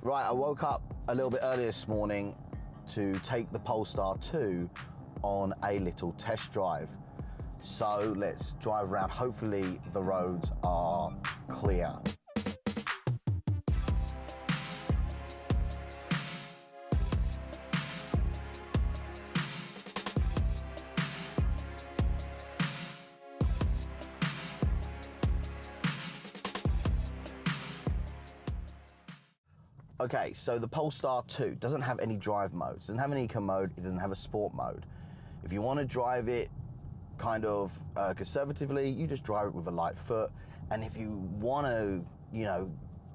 Right, I woke up a little bit earlier this morning to take the Polestar 2 on a little test drive. So let's drive around. Hopefully the roads are clear. Okay, so the Polestar 2 doesn't have any drive modes, doesn't have an eco mode, it doesn't have a sport mode. If you want to drive it kind of conservatively, you just drive it with a light foot. And if you want to,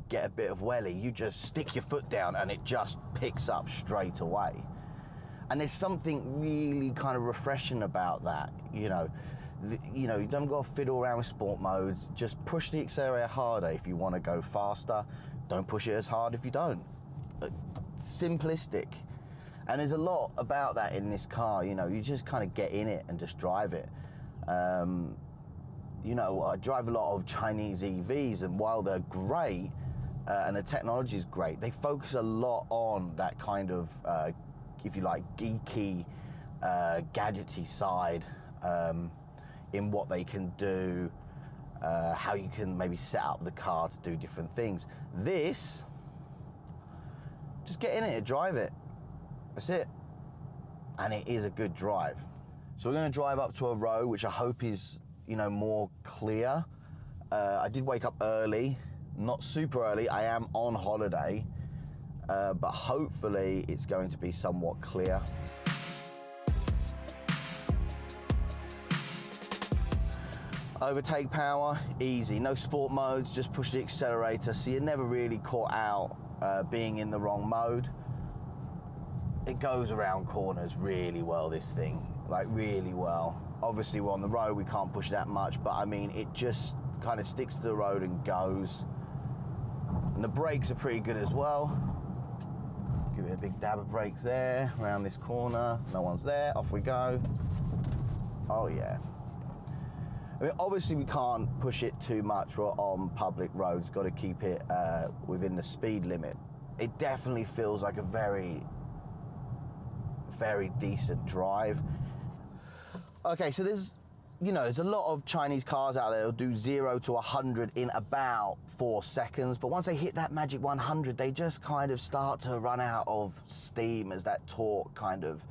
get a bit of welly, you just stick your foot down and it just picks up straight away. And there's something really kind of refreshing about that. You don't got to fiddle around with sport modes. Just push the accelerator harder if you want to go faster. Don't push it as hard if you don't. Simplistic. And there's a lot about that in this car. You just kind of get in it and just drive it. I drive a lot of Chinese EVs, and while they're great and the technology is great, they focus a lot on that kind of, if you like, geeky, gadgety side in what they can do. How you can maybe set up the car to do different things. This, just get in it and drive it. That's it. And it is a good drive. So we're going to drive up to a road which I hope is, more clear. I did wake up early, not super early. I am on holiday, but hopefully it's going to be somewhat clear. Overtake power, easy. No sport modes, just push the accelerator, so you're never really caught out being in the wrong mode. It goes around corners really well, this thing, like really well. Obviously we're on the road, we can't push that much, but I mean, it just kind of sticks to the road and goes. And the brakes are pretty good as well. Give it a big dab of brake there, around this corner, no one's there, off we go. Oh yeah. I mean, obviously we can't push it too much. We're on public roads, got to keep it within the speed limit. It definitely feels like a very, very decent drive. Okay, so there's a lot of Chinese cars out there that'll do 0 to 100 in about 4 seconds, but once they hit that magic 100, they just kind of start to run out of steam as that torque kind of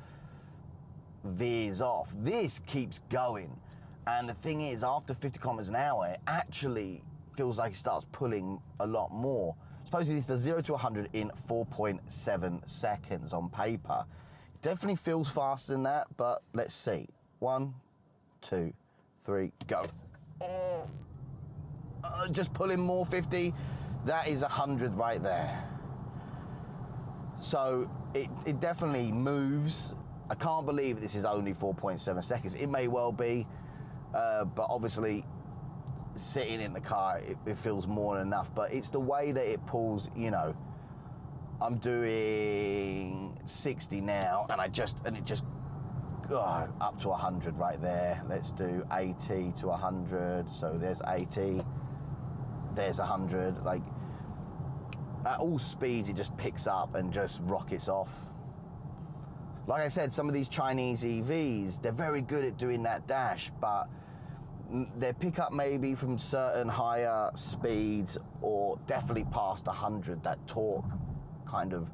veers off. This keeps going. And the thing is, after 50 kilometers an hour, it actually feels like it starts pulling a lot more. Supposedly this does 0 to 100 in 4.7 seconds on paper. It definitely feels faster than that, but let's see. 1, 2, 3, go. Just pulling more 50. That is 100 right there. So it definitely moves. I can't believe this is only 4.7 seconds. It may well be. But obviously sitting in the car, it feels more than enough, but it's the way that it pulls. I'm doing 60 now and it just up to 100 right there. Let's do 80 to 100. So there's 80, there's 100. Like at all speeds, it just picks up and just rockets off. Like I said, some of these Chinese EVs, they're very good at doing that dash, but their pickup maybe from certain higher speeds or definitely past 100, that torque kind of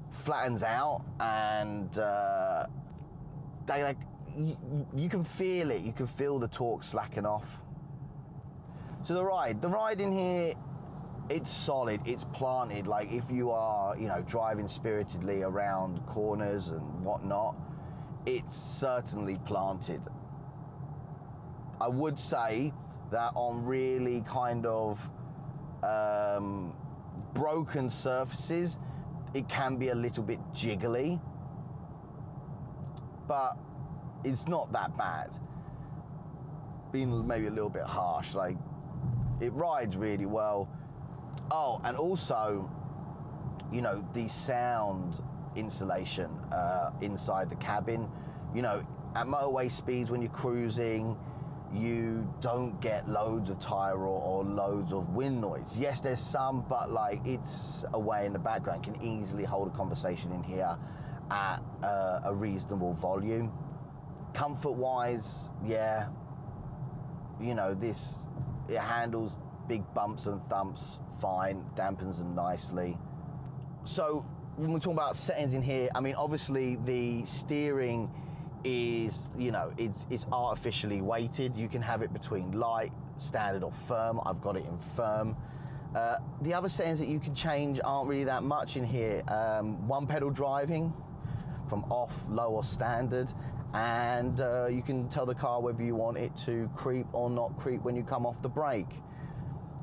flattens out, and you can feel it. You can feel the torque slacking off. So the ride in here, it's solid, it's planted. Like if you are, driving spiritedly around corners and whatnot, it's certainly planted. I would say that on really kind of broken surfaces, it can be a little bit jiggly, but it's not that bad. Being maybe a little bit harsh, like it rides really well. Oh, and also, the sound insulation inside the cabin, at motorway speeds when you're cruising, you don't get loads of tire roar or loads of wind noise. Yes, there's some, but like it's away in the background. You can easily hold a conversation in here at a reasonable volume. Comfort-wise, yeah, you know, it handles big bumps and thumps fine, dampens them nicely. So when we talk about settings in here, I mean, obviously the steering is, you know, it's artificially weighted. You can have it between light, standard, or firm. I've got it in firm. The other settings that you can change aren't really that much in here. One pedal driving from off, low, or standard, and you can tell the car whether you want it to creep or not creep when you come off the brake.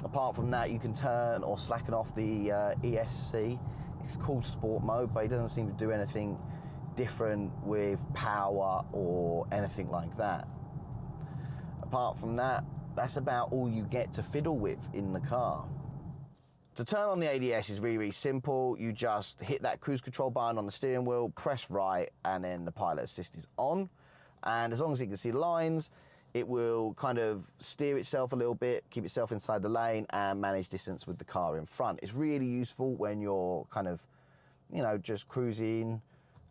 Apart from that, you can turn or slacken off the ESC. It's called sport mode, but it doesn't seem to do anything different with power or anything like that. Apart from that, that's about all you get to fiddle with in the car. To turn on the ADS is really, really simple. You just hit that cruise control button on the steering wheel, press right, and then the pilot assist is on. And as long as you can see the lines, it will kind of steer itself a little bit, keep itself inside the lane, and manage distance with the car in front. It's really useful when you're kind of, you know, just cruising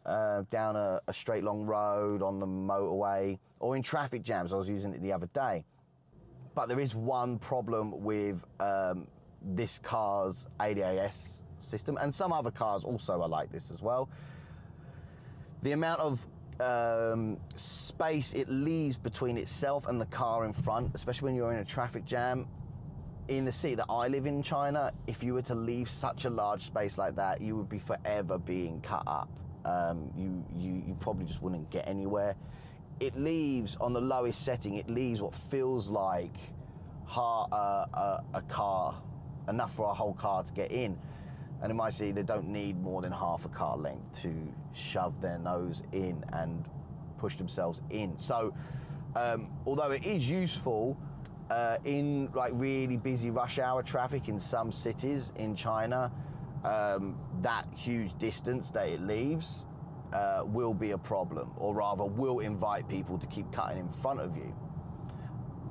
down a straight long road on the motorway or in traffic jams. I was using it the other day. But there is one problem with this car's ADAS system, and some other cars also are like this as well. The amount of space it leaves between itself and the car in front, especially when you're in a traffic jam. In the city that I live in, China, if you were to leave such a large space like that, you would be forever being cut up. You probably just wouldn't get anywhere. It leaves, on the lowest setting, it leaves what feels like a car, enough for a whole car to get in. And in my city, they don't need more than half a car length to shove their nose in and push themselves in. So, although it is useful in like really busy rush hour traffic in some cities in China, that huge distance that it leaves will be a problem, or rather will invite people to keep cutting in front of you.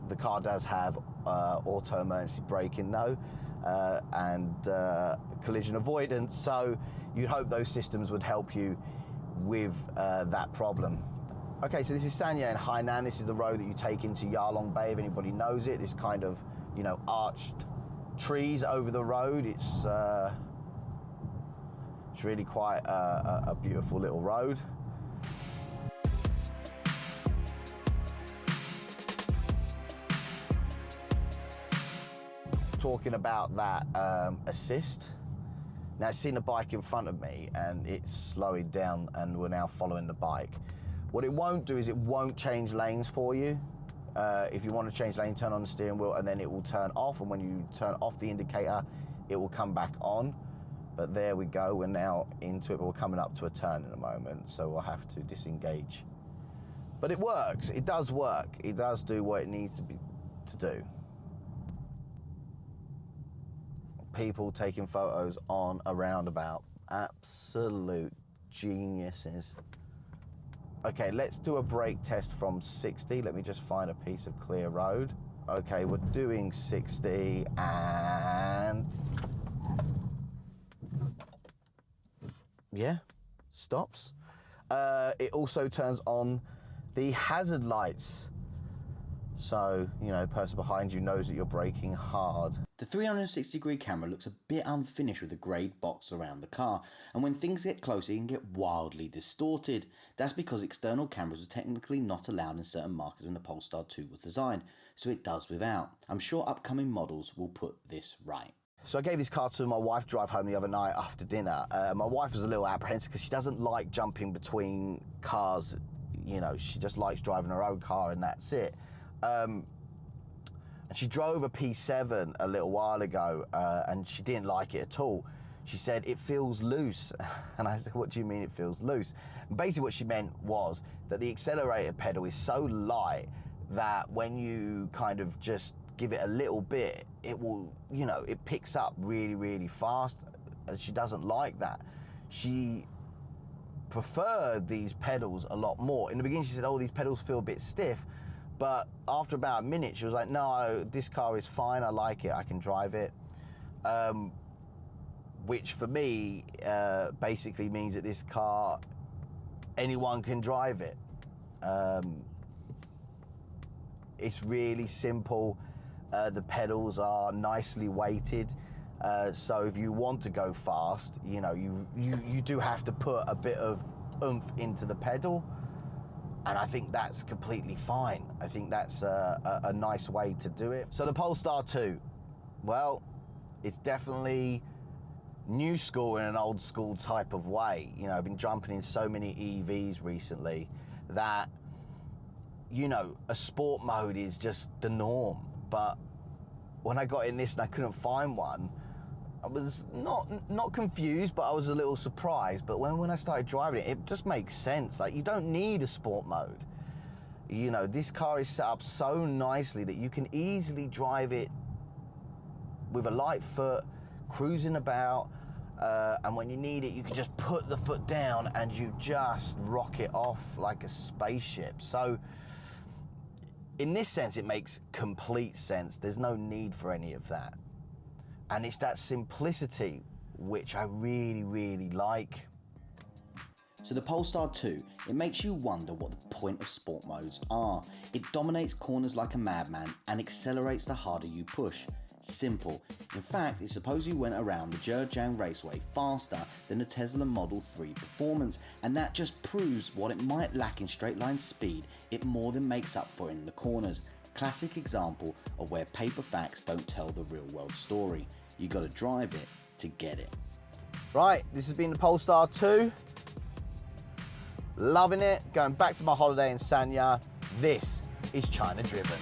The car does have auto emergency braking though, and collision avoidance, so you'd hope those systems would help you with that problem. Okay, so this is Sanya in Hainan. This is the road that you take into Yalong Bay, if anybody knows it. This kind of, you know, arched trees over the road. It's really quite a beautiful little road. Talking about that assist, now it's seen a bike in front of me and it's slowing down and we're now following the bike. What it won't do is it won't change lanes for you. If you want to change lane, turn on the steering wheel and then it will turn off, and when you turn off the indicator it will come back on. But there we go, we're now into it, but we're coming up to a turn in a moment, so we'll have to disengage. But it works, it does work, it does do what it needs to do. People taking photos on a roundabout, absolute geniuses. Okay, let's do a brake test from 60. Let me just find a piece of clear road. Okay, we're doing 60 and yeah, stops. It also turns on the hazard lights. So, you know, the person behind you knows that you're braking hard. The 360-degree camera looks a bit unfinished with the greyed box around the car, and when things get closer it can get wildly distorted. That's because external cameras were technically not allowed in certain markets when the Polestar 2 was designed, so it does without. I'm sure upcoming models will put this right. So I gave this car to my wife to drive home the other night after dinner. My wife was a little apprehensive because she doesn't like jumping between cars. You know, she just likes driving her own car and that's it. And she drove a P7 a little while ago and she didn't like it at all. She said, it feels loose. And I said, what do you mean it feels loose? And basically what she meant was that the accelerator pedal is so light that when you kind of just give it a little bit, it will, you know, it picks up really, really fast. And she doesn't like that. She preferred these pedals a lot more. In the beginning she said, oh, these pedals feel a bit stiff. But after about a minute, she was like, no, this car is fine. I like it. I can drive it. Which for me basically means that this car, anyone can drive it. It's really simple. The pedals are nicely weighted. So if you want to go fast, you know, you do have to put a bit of oomph into the pedal. And I think that's completely fine. I think that's a nice way to do it. So the Polestar 2, well, it's definitely new school in an old school type of way. You know, I've been jumping in so many EVs recently that, you know, a sport mode is just the norm. But when I got in this and I couldn't find one, I was not confused, but I was a little surprised. But when I started driving it, it just makes sense. Like, you don't need a sport mode. You know, this car is set up so nicely that you can easily drive it with a light foot, cruising about, and when you need it, you can just put the foot down and you just rock it off like a spaceship. So in this sense, it makes complete sense. There's no need for any of that. And it's that simplicity which I really, really like. So the Polestar 2, it makes you wonder what the point of sport modes are. It dominates corners like a madman and accelerates the harder you push. Simple. In fact, it supposedly went around the Giugui Raceway faster than the Tesla Model 3 Performance, and that just proves what it might lack in straight line speed, it more than makes up for in the corners. Classic example of where paper facts don't tell the real world story. You gotta drive it to get it. Right, this has been the Polestar 2. Loving it. Going back to my holiday in Sanya. This is China Driven.